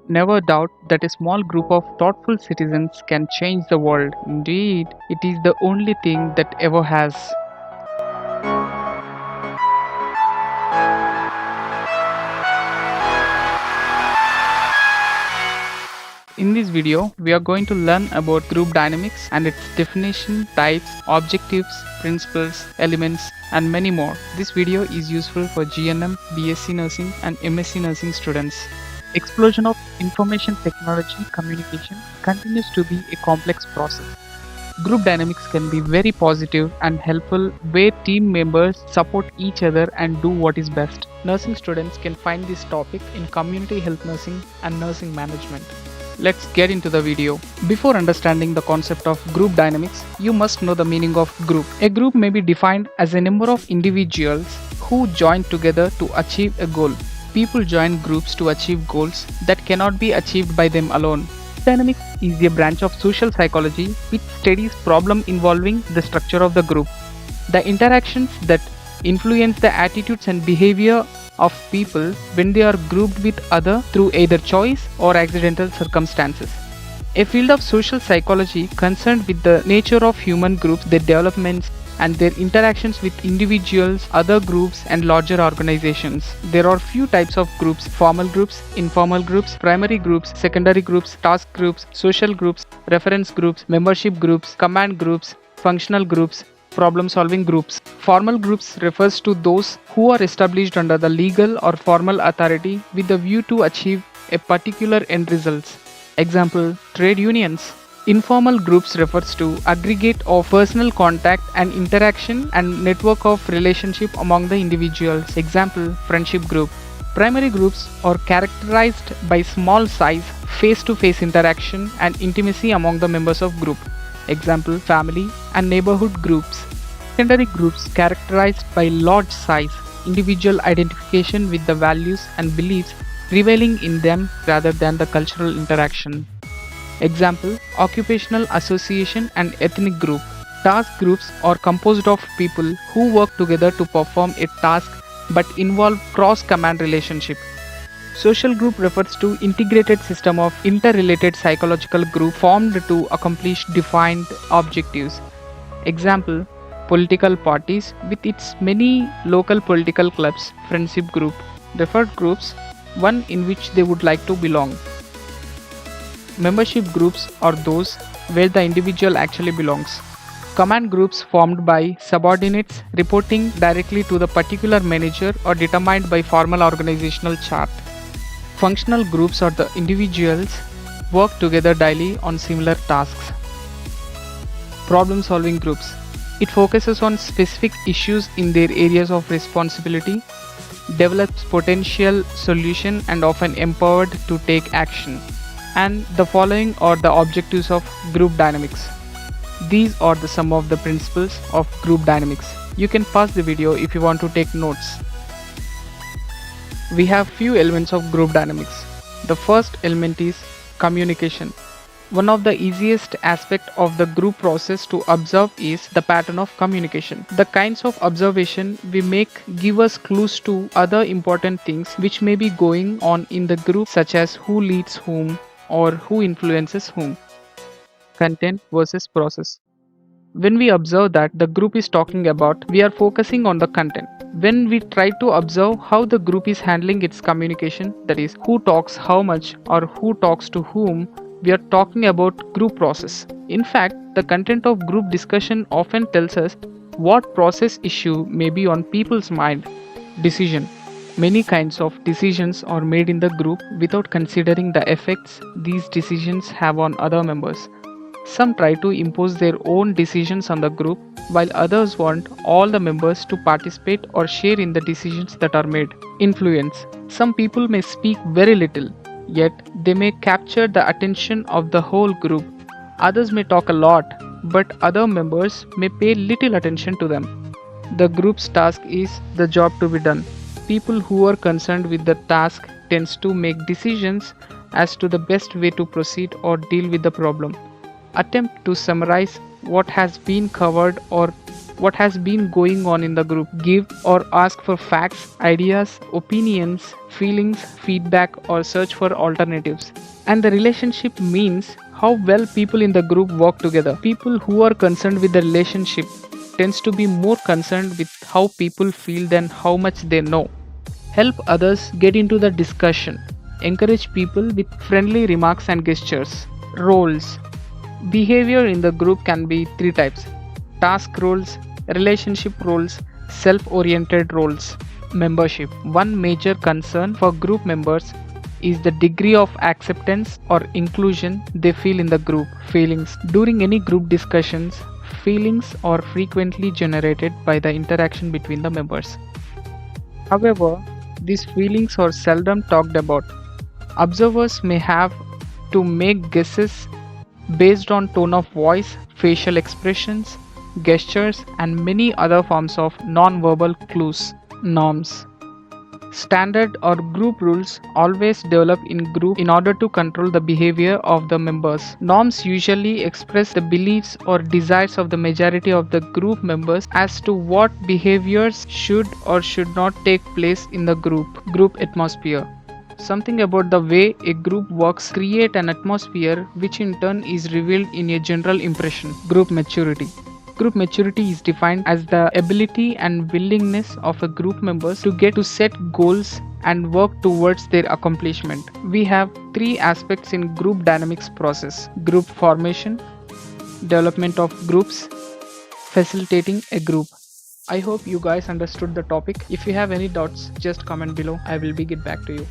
never doubt that a small group of thoughtful citizens can change the world. Indeed, it is the only thing that ever has. In this video, we are going to learn about group dynamics and its definition, types, objectives, principles, elements, and many more. This video is useful for GNM, BSc Nursing, and MSc Nursing students. Explosion of information technology communication continues to be a complex process. Group dynamics can be very positive and helpful where team members support each other and do what is best. Nursing students can find this topic in community health nursing and nursing management. Let's get into the video. Before understanding the concept of group dynamics, you must know the meaning of group. A group may be defined as a number of individuals who join together to achieve a goal. People join groups to achieve goals that cannot be achieved by them alone. Dynamics is a branch of social psychology which studies problem involving the structure of the group, the interactions that influence the attitudes and behavior of people when they are grouped with other through either choice or accidental circumstances. A field of social psychology concerned with the nature of human groups, their developments, and their interactions with individuals, other groups, and larger organizations. There are few types of groups: formal groups, informal groups, primary groups, secondary groups, task groups, social groups, reference groups, membership groups, command groups, functional groups, problem-solving groups. Formal groups refers to those who are established under the legal or formal authority with the view to achieve a particular end results. Example, trade unions. Informal groups refers to aggregate of personal contact and interaction and network of relationship among the individuals. Example, friendship group. Primary groups are characterized by small size, face-to-face interaction and intimacy among the members of group. Example, family and neighborhood groups. Secondary groups characterized by large size, individual identification with the values and beliefs prevailing in them rather than the cultural interaction. Example, occupational association and ethnic group. Task groups are composed of people who work together to perform a task but involve cross-command relationship. Social group refers to integrated system of interrelated psychological group formed to accomplish defined objectives. Example, political parties with its many local political clubs. Friendship group. Referred groups, one in which they would like to belong. Membership groups are those where the individual actually belongs. Command groups formed by subordinates reporting directly to the particular manager or determined by formal organizational chart. Functional groups are the individuals work together daily on similar tasks. Problem-solving groups. It focuses on specific issues in their areas of responsibility, develops potential solution and often empowered to take action. And the following are the objectives of group dynamics. These are the some of the principles of group dynamics. You can pause the video if you want to take notes. We have few elements of group dynamics. The first element is communication. One of the easiest aspects of the group process to observe is the pattern of communication. The kinds of observation we make give us clues to other important things which may be going on in the group, such as who leads whom or who influences whom. Content versus process. When we observe that the group is talking about, we are focusing on the content. When we try to observe how the group is handling its communication, that is, who talks how much or who talks to whom, we are talking about group process. In fact, the content of group discussion often tells us what process issue may be on people's mind. Decision. Many kinds of decisions are made in the group without considering the effects these decisions have on other members. Some try to impose their own decisions on the group, while others want all the members to participate or share in the decisions that are made. Influence. Some people may speak very little, yet they may capture the attention of the whole group. Others may talk a lot, but other members may pay little attention to them. The group's task is the job to be done. People who are concerned with the task tends to make decisions as to the best way to proceed or deal with the problem. Attempt to summarize what has been covered or what has been going on in the group, give or ask for facts, ideas, opinions, feelings, feedback, or search for alternatives. And the relationship means how well people in the group work together. People who are concerned with the relationship tends to be more concerned with how people feel than how much they know. Help others get into the discussion. Encourage people with friendly remarks and gestures. Roles. Behavior in the group can be three types: task roles, relationship roles, self oriented roles. Membership. One major concern for group members is the degree of acceptance or inclusion they feel in the group. Feelings. During any group discussions, feelings are frequently generated by the interaction between the members. However, these feelings are seldom talked about. Observers may have to make guesses based on tone of voice, facial expressions, gestures, and many other forms of non-verbal clues. Norms. Standard or group rules always develop in group in order to control the behavior of the members. Norms usually express the beliefs or desires of the majority of the group members as to what behaviors should or should not take place in the group. Group atmosphere. Something about the way a group works create an atmosphere which in turn is revealed in a general impression. Group maturity. Group maturity is defined as the ability and willingness of a group members to get to set goals and work towards their accomplishment. We have three aspects in group dynamics process: group formation, development of groups, facilitating a group. I hope you guys understood the topic. If you have any doubts, just comment below. I will get back to you.